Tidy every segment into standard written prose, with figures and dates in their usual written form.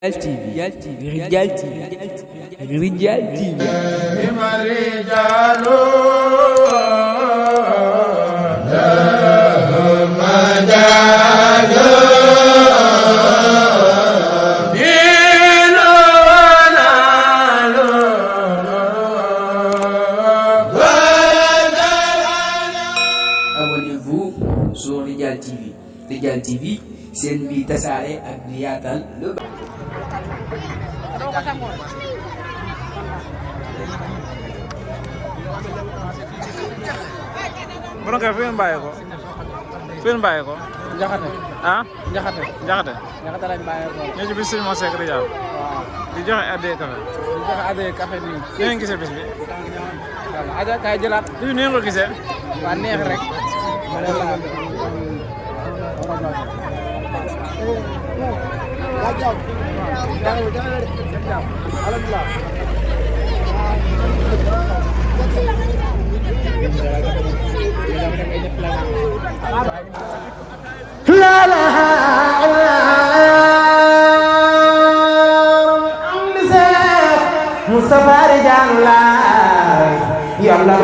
Rijal TV, Rijal TV, Rijal TV. Abonnez-vous sur Rijal TV. Rijal TV, seen bi tasaare ak di yaatal lu borom kër fi ngeen bàyyee ko fi ngeen bàyyee ko. Njaxate. ah Njaxate. Njaxate. Njaxate lañ bàyyee ko. ñoo ci bis Serigne Mor Seck Rijal. waaw. di joxe addee café. di joxe addee café nii. ni ngeen gisee bis bi. voilà Adja kay jëlaat. bis bi ni ngeen ko gisee. waa neex rek. لا لا مصطفى رجال الله يلا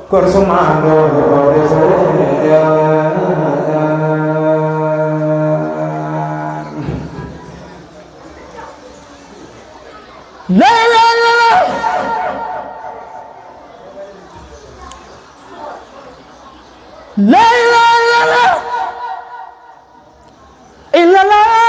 Korsumando la la la la la la illa la la la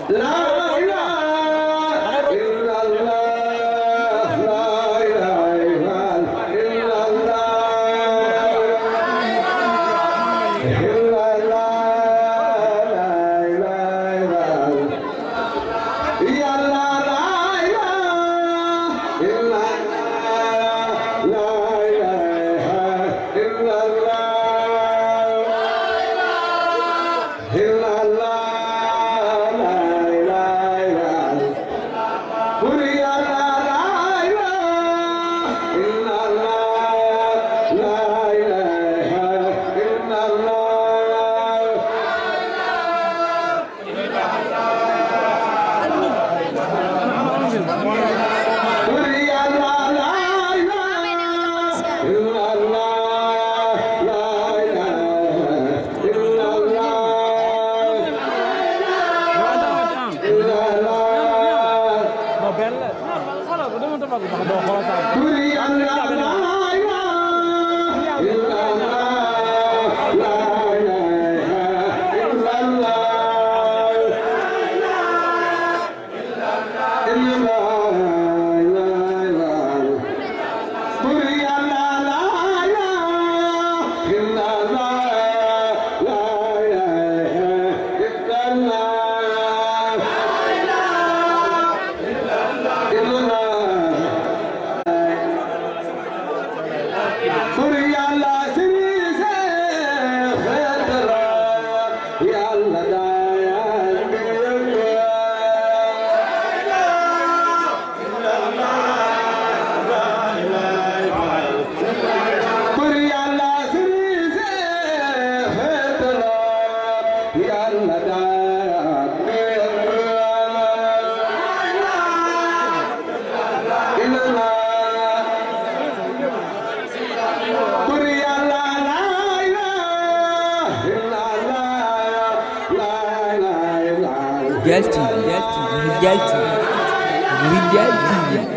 La Rijal TV. Rijal TV. Rijal TV.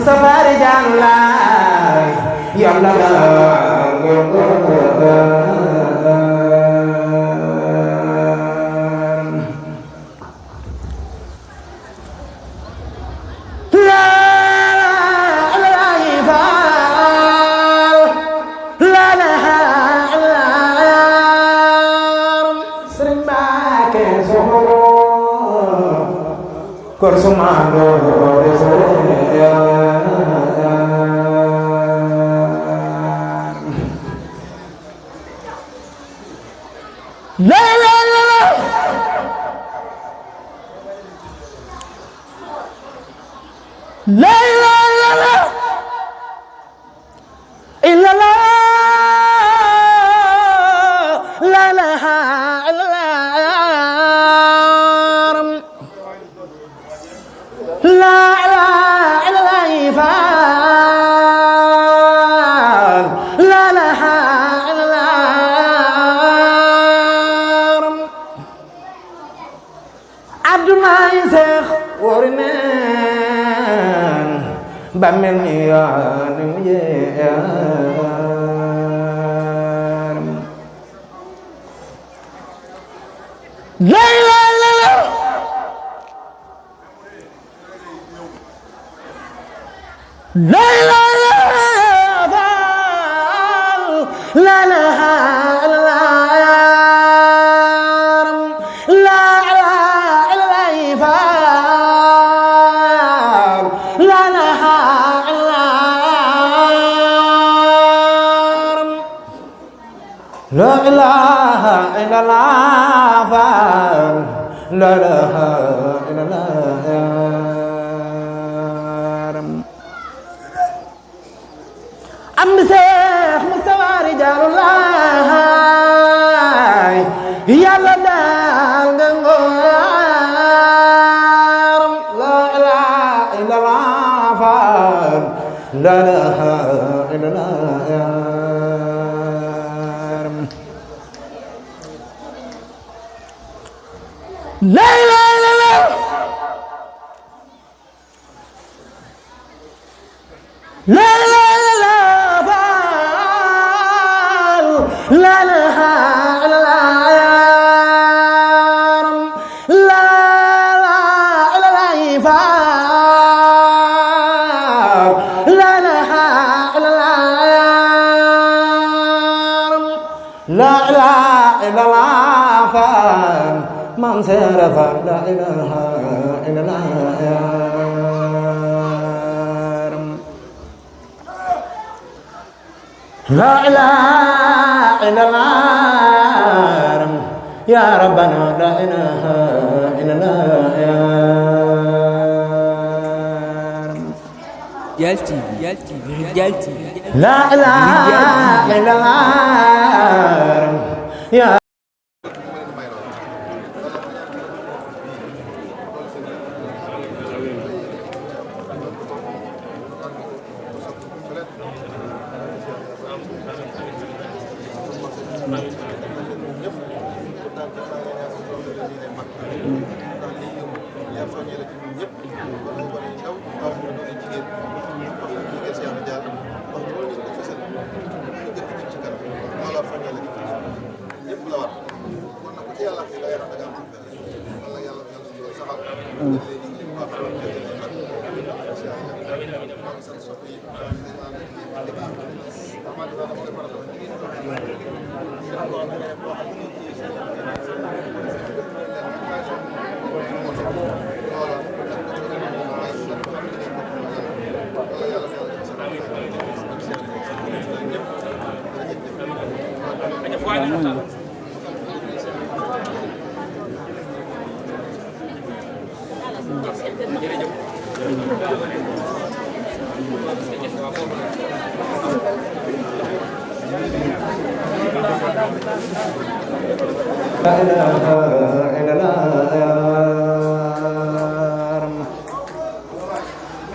Safari jangan yang Korsumando La la ilaha illallah la ilaha illallah la ilaha illallah la ilaha illallah Abdoulaye Seex wóori neen ba mel ni yoon mu yeeram la ilaha illallah la ilaha illallah la ilaha la ilaha illallah la ilaha illallah am Seex Mustafa Rijaalullah Yàlla daal nga ngooram la ilaha illallah la ilaha illallah la ilaha illallah la ilaha illallah la ilaha illallah Maam Seera Faal la ilaha illallah la ilaha illallah ya rabbana la ilaha illallah Rijal TV Rijal TV la ilaha illallah ya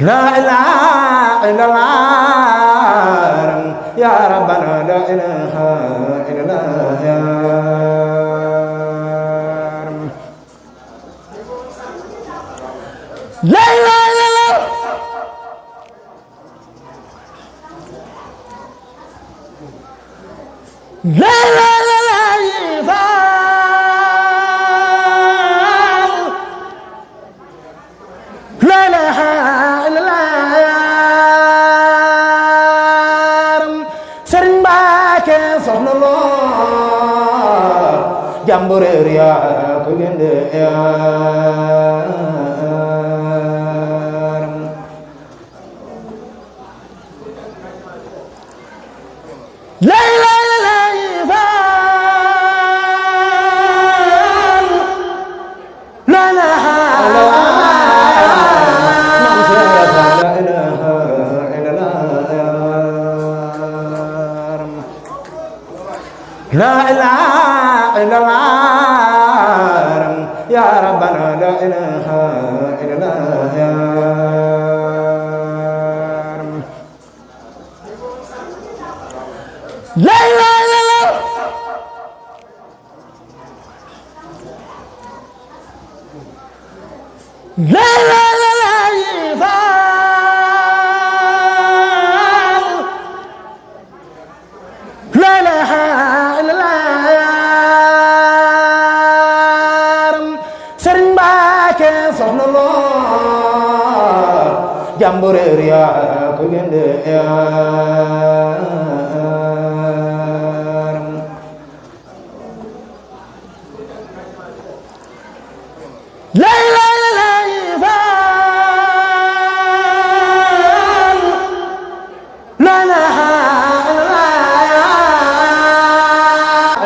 la ilaha illallah ya rabbana la ilaha illallah la ilaha illallah la ilaha illallah la ilaha soxna loo jàmbureer yaa ko gënde yaaram la ilaha illallah la ilaha illallah لا إله إلا الله يا ربنا لا إله إلا الله يا لا إله إلا الله لا إله إلا الله لا إله إلا الله Sëriñ Mbàkke soxna loo jàmbureer yaa ko gënde yaaram la ilaha illallah la ilaha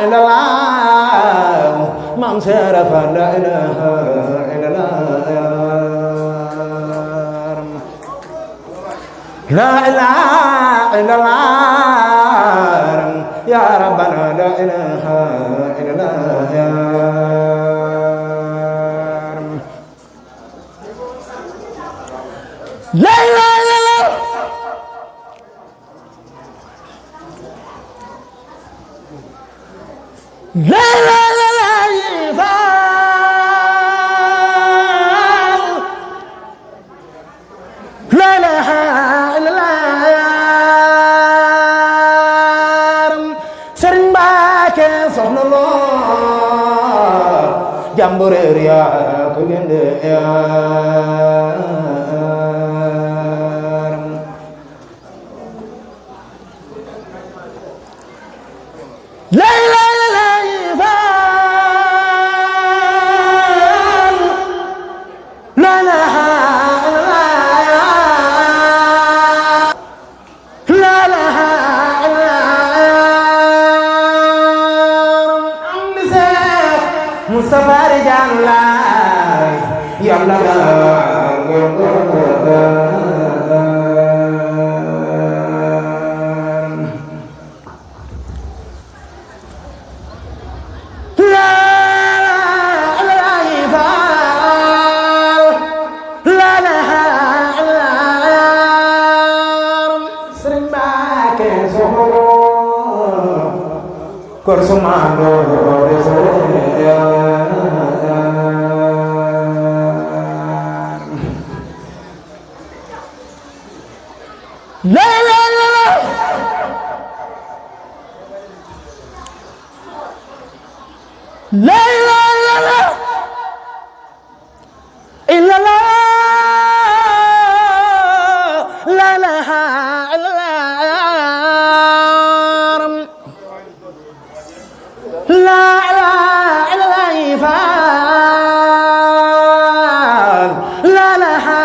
illallah Maam Seera Faal la ilaha لا إله إلا الله يا ربنا لا إله إلا الله يا لا إله إلا الله لا إله إلا الله لا إله إلا الله Sëriñ Mbàkke soxna loo jàmbureer yaa ko gënde yaaram la ilaha illallah la ilaha Mustafa Rijalullah yàlla la Sëriñ Mbàkke soxna kor sumando la ilaha illallah la ilaha illallah illallah la ilaha illallah la ilaha illallah la ilaha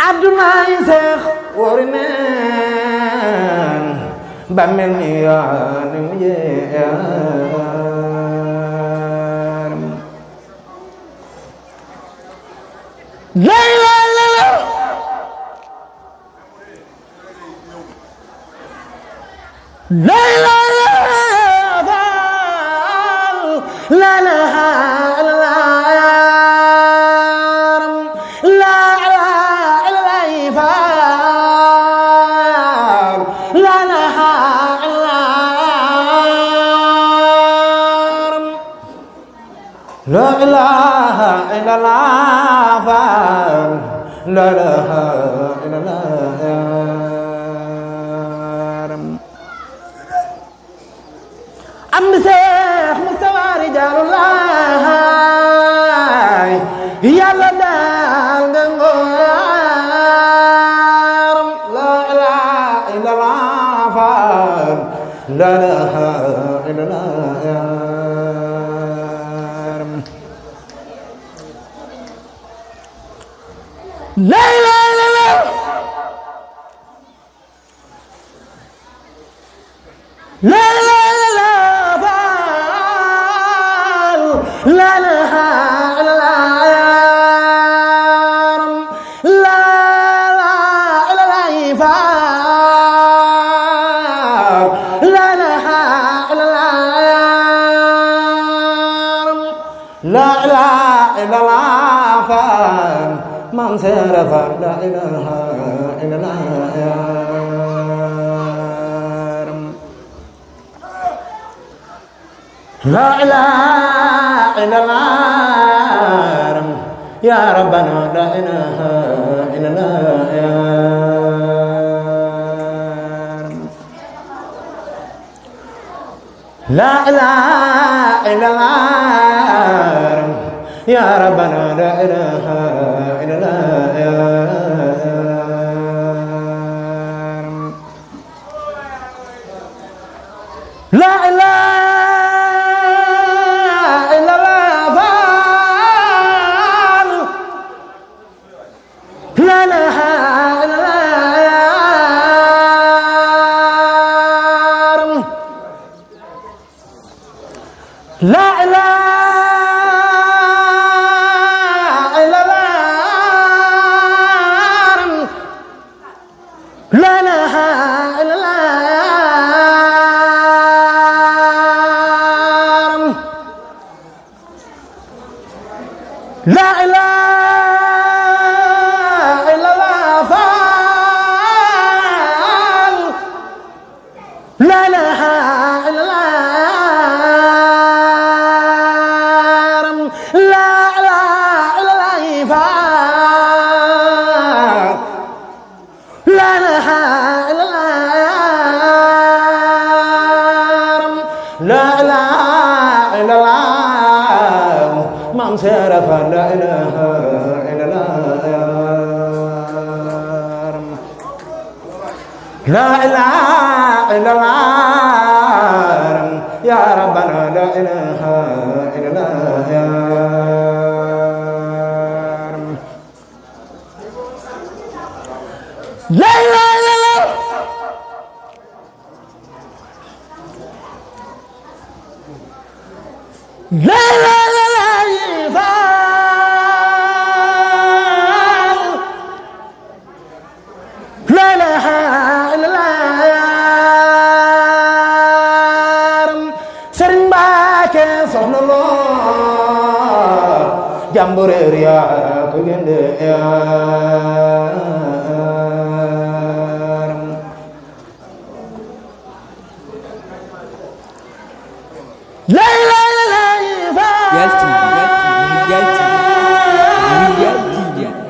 Abdoulaye Seex wóori neen ba mel ni yaa ni mu jeeram la ilaha illallah la ilaha illallah la ilaha La ilaha illallah la ilaha illallah am Seex Mustafa Rijalullah yàlla daal nga ngóor la ilaha illallah la ilaha illallah la ilaha illallah la ilaha illallah la ilaha illallah la ilaha la ilaha illallah faal maam seera faal la ilaha illallah yaaram la ilaha illallah ya rabbana la ilaha illallah yaaram la ilaha illallah ya rabbana la ilaha illallah yaaram la ilaha la ilaha illallah la ilaha illallah la ilaha illallah faal la ilaha illallah la ilaha illallah maam seera faal la ilaha illallah la ilaha illallah ya rabbana la ilaha illallah la ilaha illallah la ilaha illallah la ilaha illallah Sëriñ Mbàkke soxna loo jàmbureer yaa ko gënde yaaram la ilaha la ilaha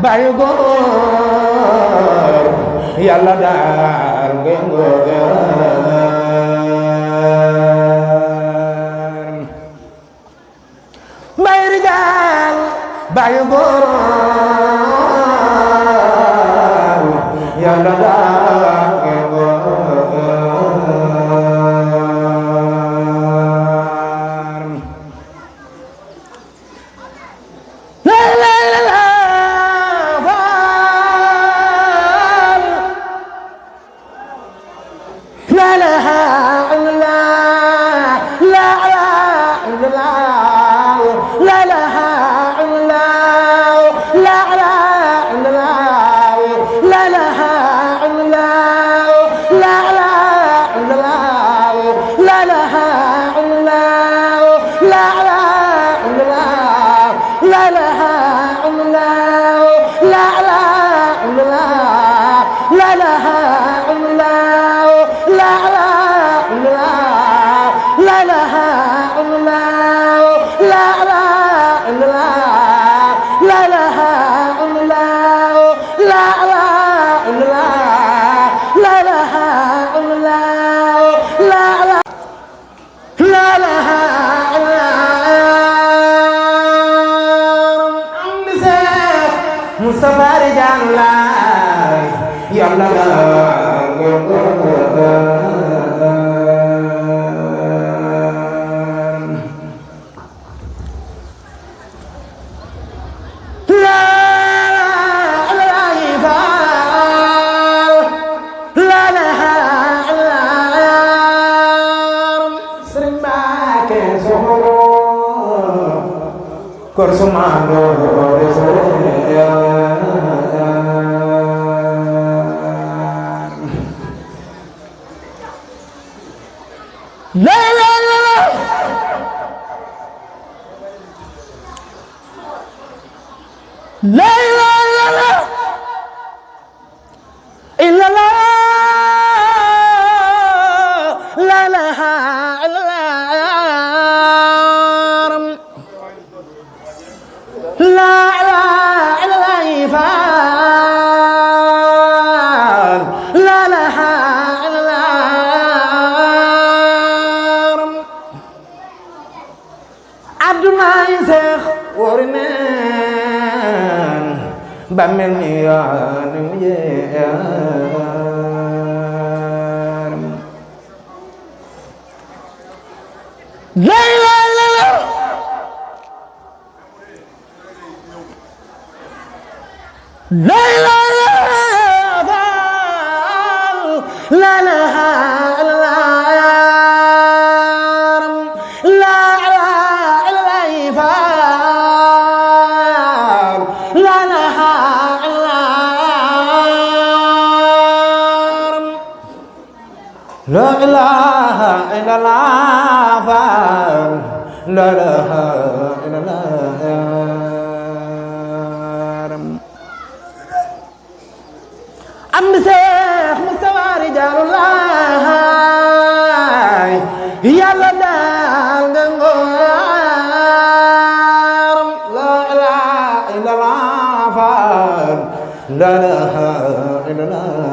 bayu góor yàlla daal ngeen góor may rijaal bayu góor yàlla daal ngeen góor la Mustafa Rijaalulaay yàlla la Korsumando la la la la la la la la illa la la la Bamel mi yaanu yeeram la la la la la la la la La ilaha illallah la ilaha illallah am Seex Mustafa Rijaalulaay yàlla daal nga ngooram la ilaha illallah la ilaha illallah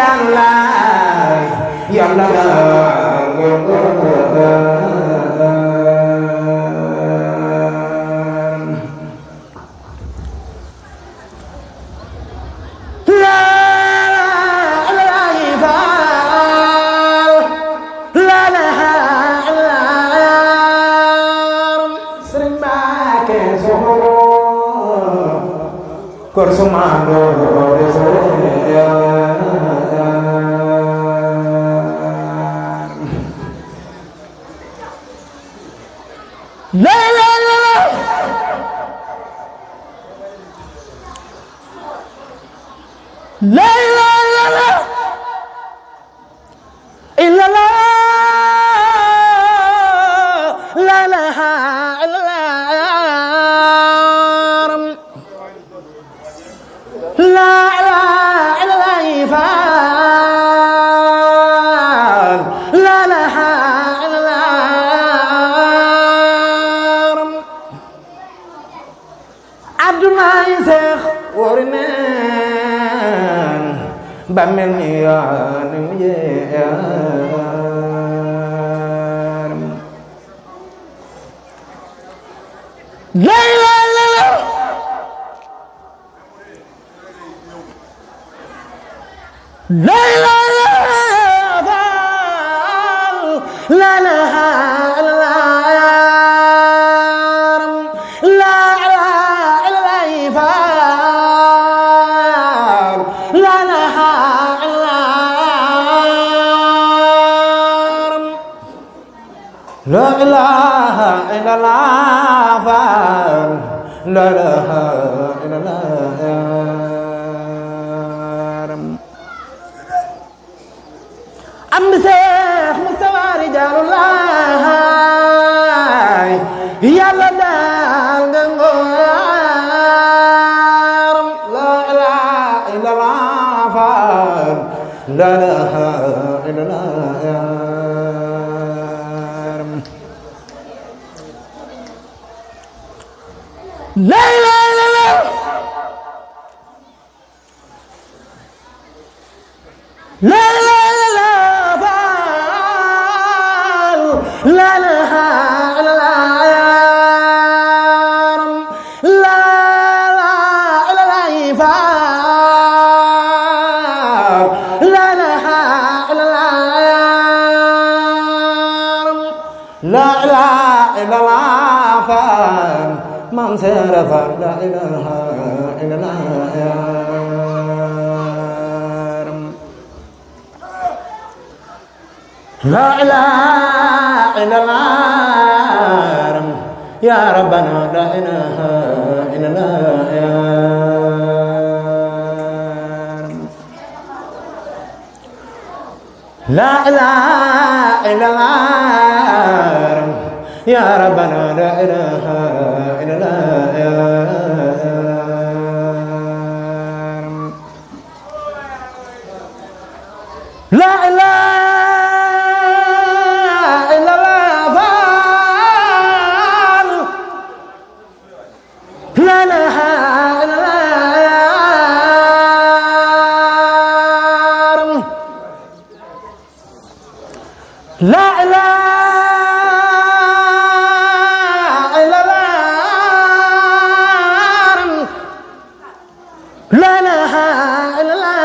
yàlla yàlla Korsumando la la la la la la la la illa la la la Bamel mi yaa ni mu yeeram la la la la la la la la La ilaha illallah la ilaha illallah am Seex Mustafa rijalullah yàlla daal nga ngooram la ilaha illallah la ilaha illallah La la la la la la la la la la la la Mam Seera Faal la ilaha illallah la ilaha illallah ya rabbana la ilaha illallah la ilaha illallah ya rabbana la ilaha La ilaha illallah la ilaha illallah la ilaha La ilaha illallah la ilaha illallah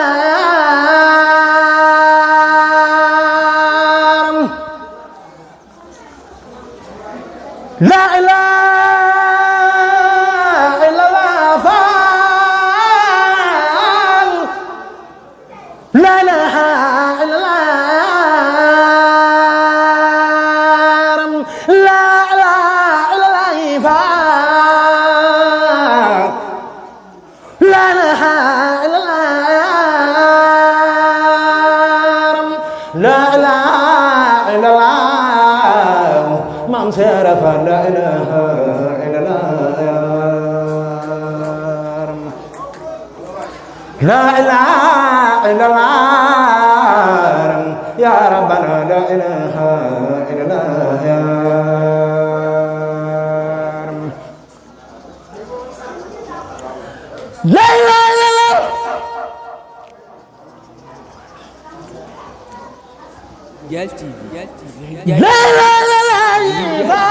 la ilaha illallah la ilaha illallah la ilaha illallah Mam Seera Faal la ilaha illallah la ilaha illallah ya rabbana la ilaha illallah la ilaha illallah Rijal TV. la la la la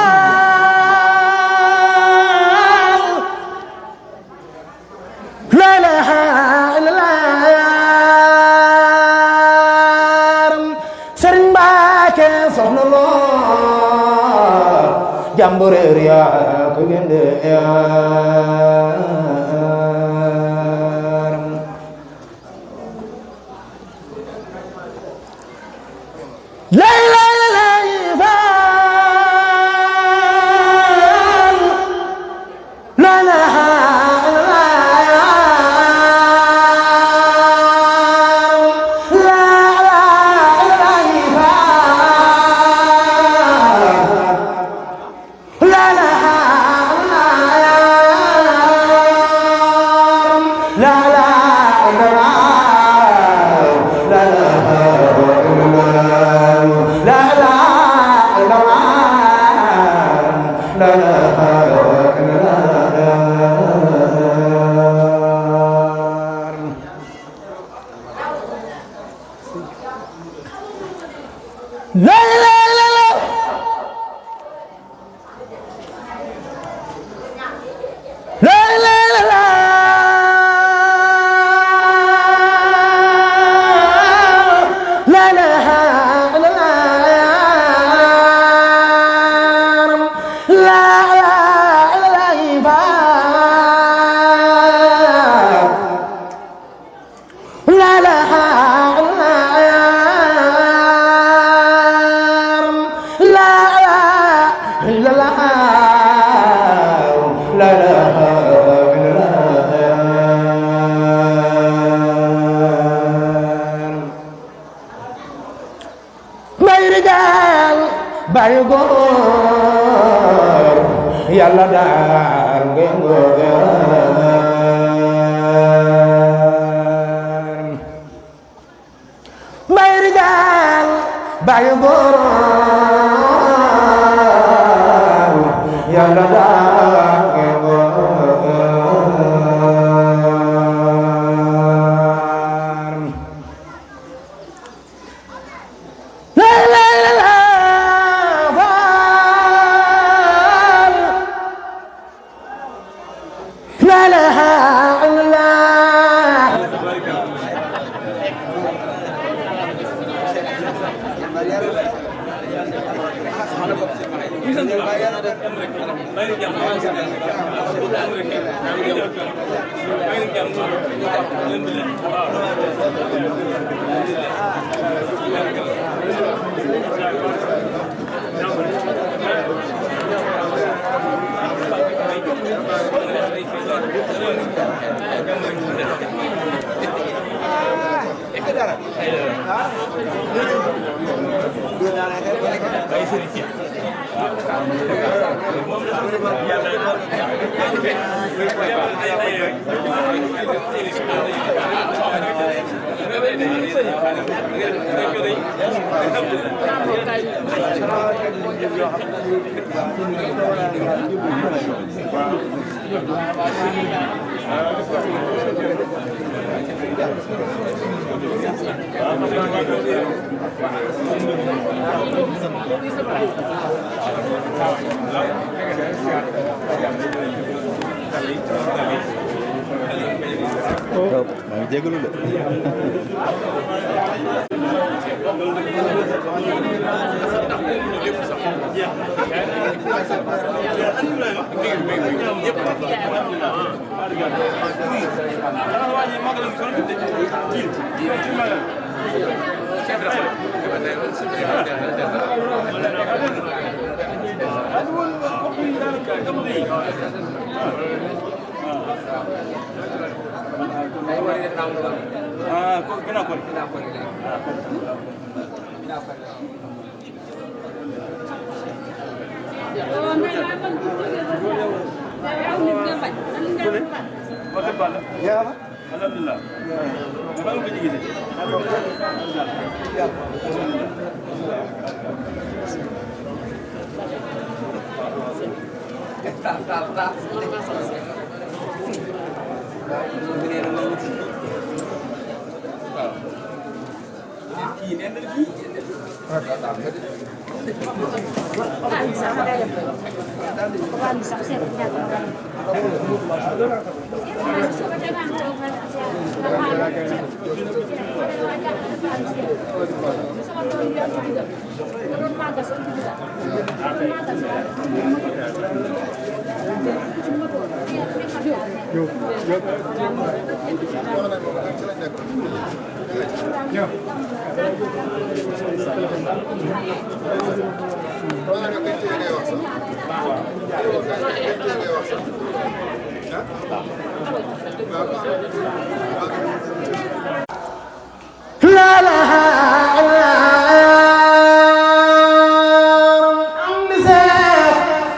la ilaha illallah Sëriñ Mbàkke soxna loo jàmbureer yaa ko gënde yaaram la ilaha illallah la ilaha bayu góor yàlla daal ngeen góor may rijaal bayu góor yàlla daal ngeen góor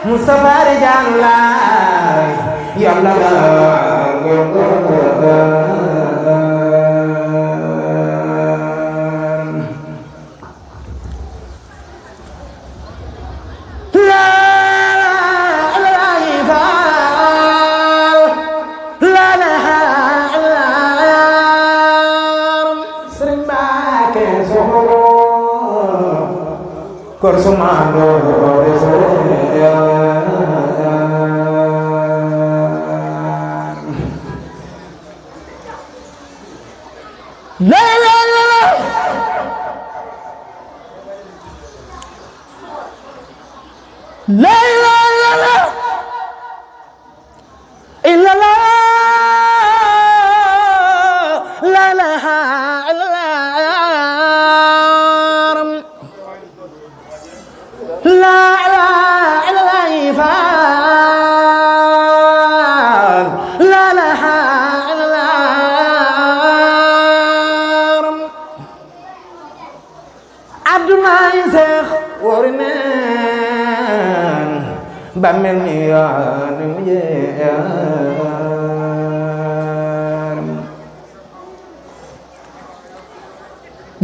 Mustafa Rijalullah ya Korsumando la la la la la la la la illa la la la Bamel mi ya nu ye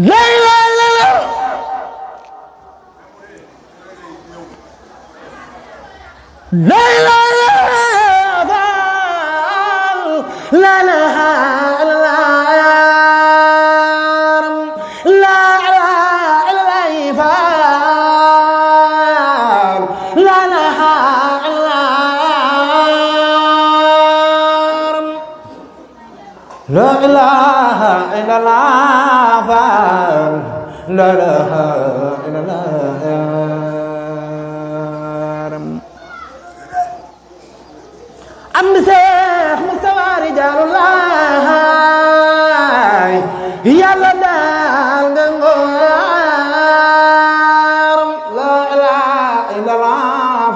la la la la la la la la La ilaha illallah la ilaha illallah am Seex Mustafa Rijalullah Yàlla daal nga ngóor la ilaha illallah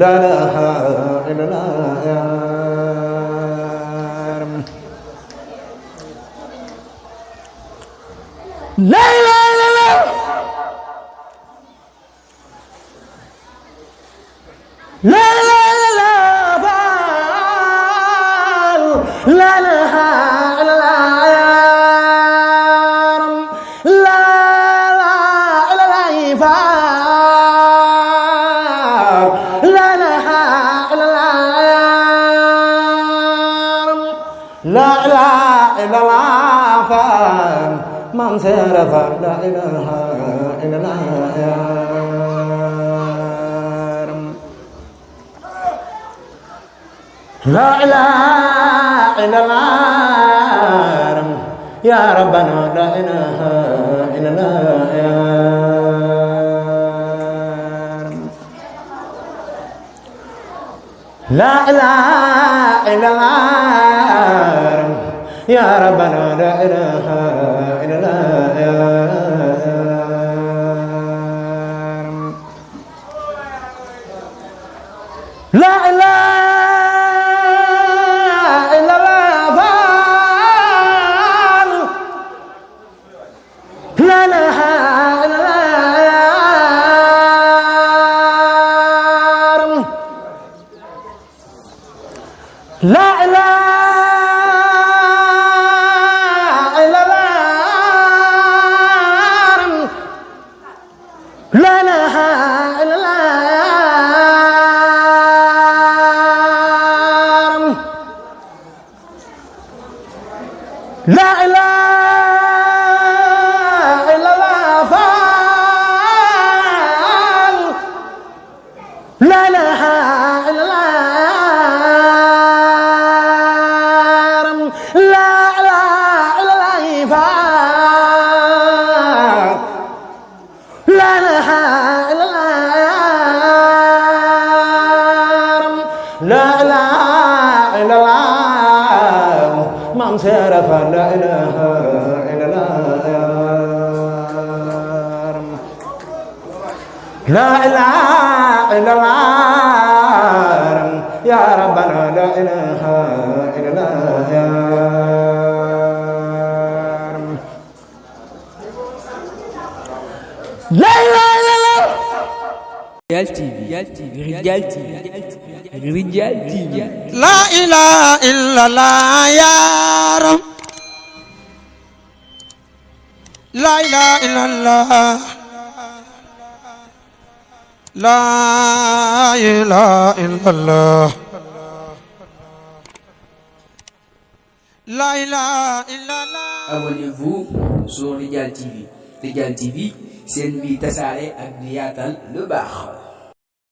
la ilaha illallah La la la la la la la la la la Mam Serafa la ilaha illallah La ilaha illallah Ya Rabbana la ilaha illallah La ilaha illallah Ya Rabbana la ilaha illallah La ilaha illallah La ilaha illallah La ilaha La ilaha لا إله إلا الله يا ربنا لا إله إلا الله يا رب لا إله إلا الله Rijal TV Rijal TV Rijal TV لا إله إلا الله يا رب لا إله إلا الله لا إله إلا الله لا إله إلا الله. Abonnez-vous sur Rijal TV. Rijal TV, seen bi tasaare ak di yaatal lu baax.